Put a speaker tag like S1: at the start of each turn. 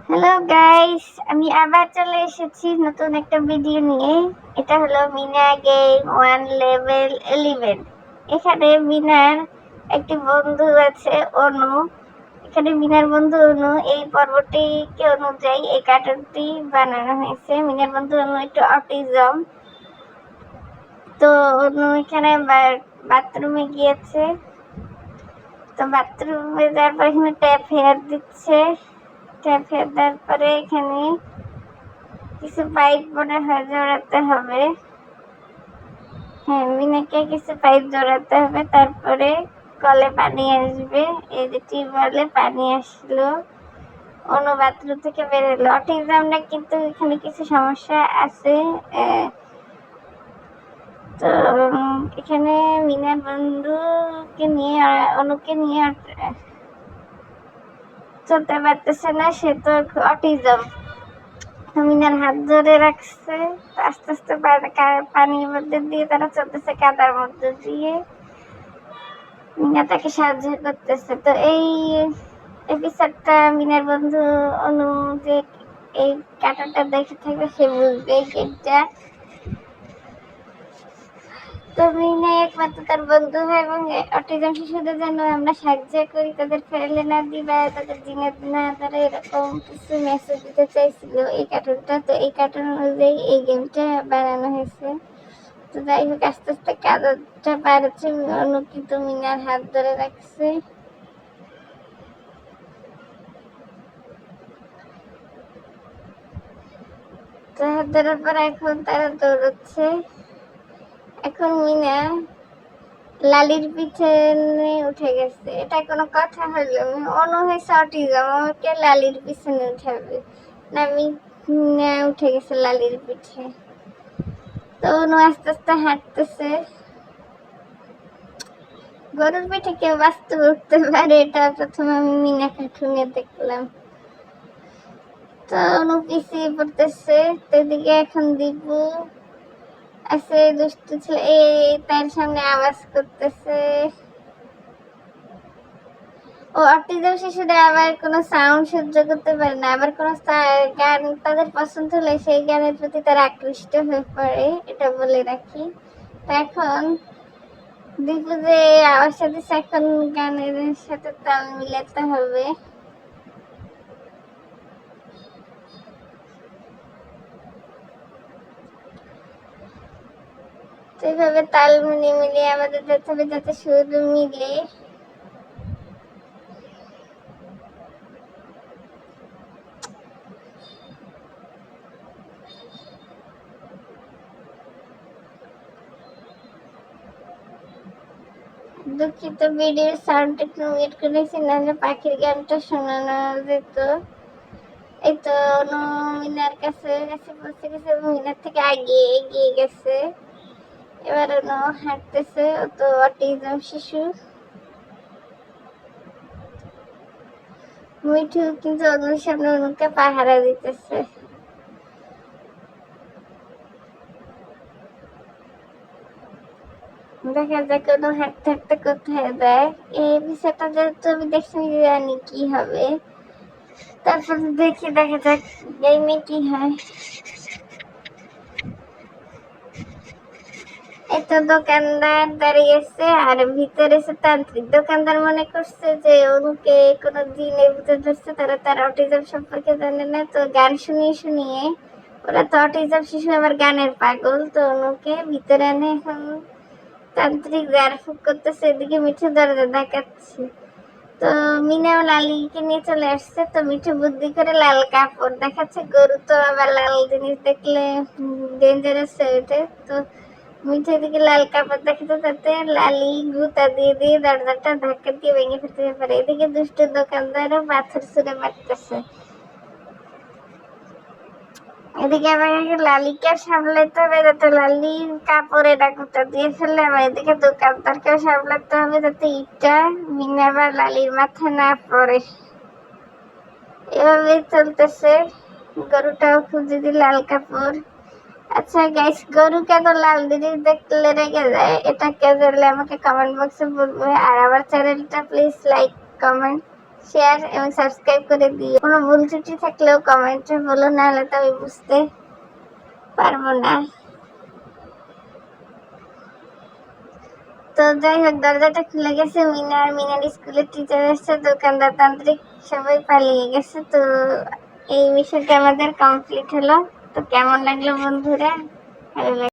S1: Hello guys, আমি আবার চলে এসেছি নতুন একটা ভিডিও নিয়ে। এটা হলো মিনা গেম 1 লেভেল 11। এখানে মিনার একটি বন্ধু আছে, অনু। এখানে মিনার বন্ধু অনু। এই পর্বটিকে অনুযায়ী এই কার্টুনটি বানানো হয়েছে। মিনার বন্ধু অনু একটু অটিজম। তো অনু এখানে বাথরুমে গিয়েছে। তো বাথরুমে যাওয়ার পর এখানে ট্যাপ হেয়ার দিচ্ছে। ট্যাপ হেয়ার দেওয়ার পরে এখানে কিছু পাইপ মনে হয় জোড়াতে হবে। হ্যাঁ, মিনাকে কিছু পাইপ জোড়াতে হবে, তারপরে কলে পানি আসবে। এই যে টিউবওয়েলে পানি আসলো, অন্য বাথরুম থেকে বেরোলো। অটিজম না, কিন্তু এখানে কিছু সমস্যা আছে। তো এখানে মিনার বন্ধুকে নিয়ে, অনুকে নিয়ে চলতে পারতেছে না, সে তো অটিজম। মিনার হাত ধরে রাখছে, আস্তে আস্তে পানির মধ্যে দিয়ে তারা চলতেছে, কাদার মধ্যে দিয়ে। মিনা তাকে সাহায্য করতেছে। তো এই এপিসোডটা মিনার বন্ধু অনু যে এই কার্টুনটা দেখে থাকবে, সে বুঝবে গেমটা। তো মিনা একমাত্র তার বন্ধু হয়, এবং অটিজম শিশুদের জন্য আমরা সাহায্য করি, তাদের ফেলে না দিই বা তাদের জিঙে না ধরে, এরকম কিছু মেসেজ দিতে চাইছিল এই কার্টুনটা। তো এই কার্টুন অনুযায়ী এই গেমটা বানানো হয়েছে। তো যাই হোক, আস্তে আস্তে কাদাটা পার হচ্ছে, অনু কিন্তু মিনার হাত ধরে রাখছে। তো হাত ধরার পর এখন তারা দৌড়চ্ছে। এখন মিনা লালির পিছনে উঠে গেছে। এটা কোনো কথা হলো? অনু হয়েছে অটিজম, আমাকে লালির পিছনে উঠাবে না? মিনা উঠে গেছে লালির পিঠে। তো অনু আস্তে আস্তে হাঁটতেছে। গরুর পিঠে কেউ বাস্তবে উঠতে পারে? এটা প্রথম আমি মিনা কার্টুনে দেখলাম। তো অনু পিছিয়ে পড়তেছে। তো এদিকে এখন দীপু আছে, দুষ্টু ছেলে, এই তার সামনে আওয়াজ করতেছে। ও অটিজম শিশুরা আবার কোনো সাউন্ড সহ্য করতে পারে না, আবার কোনো গান তাদের পছন্দ হলে সেই গানের প্রতি তারা আকৃষ্ট হয়ে পড়ে, এটা বলে রাখি। তো এখন দীপু যে আওয়াজটা দিচ্ছে, এখন গানের সাথে তাল মিলাতে হবে। তো এইভাবে তাল মিলিয়ে আমাদের যেতে হবে, যাতে সুর মিলে। দুঃখিত, ভিডিওর সাউন্ড একটু মিউট করেছি, নাহলে পাখির গানটা শোনানো যেত। এই তো অনু মিনার কাছে পৌঁছে গেছে, মিনার থেকে এগিয়ে এগিয়ে গেছে। এবার অনু হাঁটতেছে, ও তো অটিজম শিশু। মিঠু কিন্তু অনুর সামনে অনুকে পাহারা দিতেছে। দেখা যাক অনু হাঁটতে হাঁটতে কোথায় যায়। এই বিষয়টা যেহেতু আমি দেখছি, জানি কি হবে। তারপর দেখা যাক গেমে কি হয়। এই তো দোকানদার দাঁড়িয়েছে, আর ভিতরে এসে তান্ত্রিক। দোকানদার মনে করছে যে অনুকে কোনো জিনের ভিতরে ধরছে, তারা তার অটিজম সম্পর্কে জানে না। তো গান শুনিয়ে শুনিয়ে, ওরা তো অটিজম শিশু, আবার গানের পাগল, তো অনুকে ভিতরে আনে। এখন তান্ত্রিক ঝাড়ফুঁক করতেছে, এদিকে মিঠু দরজা দেখাচ্ছে। তো মিনাও লালিকে নিয়ে চলে আসছে। তো মিঠু বুদ্ধি করে লাল কাপড় দেখাচ্ছে। গরু তো আবার লাল জিনিস দেখলে ডেঞ্জারাস হয়ে ওঠে। তো মিঠু এদিকে লাল কাপড় দেখাতে, তাতে লালি গুতা দিয়ে দিয়ে দরজাটা ধাক্কা দিয়ে ভেঙে ফেলতে পারে। এদিকে দুষ্ট দোকানদারও পাথর ছুঁড়ে মারতেছে। এদিকে আবার লালিকে সামলাতে হবে, যাতে লালি কাপড়ে ডাকুটা দিয়ে ফেলে। আবার এদিকে দোকানদারকেও সামলাতে হবে, যাতে ইটটা মিনা বা লালির মাথায় না পড়ে। এভাবেই চলতেছে। গরুটাও খুঁজে দিই লাল কাপড়। আচ্ছা গাইস, গরু কেন লাল জিনিস দেখলে রেগে যায়? এটা কেউ জানলে আমাকে কমেন্ট বক্সে বলবে। আর আমার চ্যানেলটা প্লিজ লাইক, কমেন্ট, শেয়ার এবং সাবস্ক্রাইব করে দিও। কোনো ভুল ত্রুটি থাকলেও কমেন্টে বলো, নাহলে তো আমি বুঝতে পারবো না। তো যাই হোক, দরজাটা খুলে গেছে। মিনার স্কুলের টিচার এসছে, দোকানদার তান্ত্রিক সবাই পালিয়ে গেছে। তো এই মিশনটা আমাদের কমপ্লিট হলো। তো কেমন লাগলো বন্ধুরা? ভালো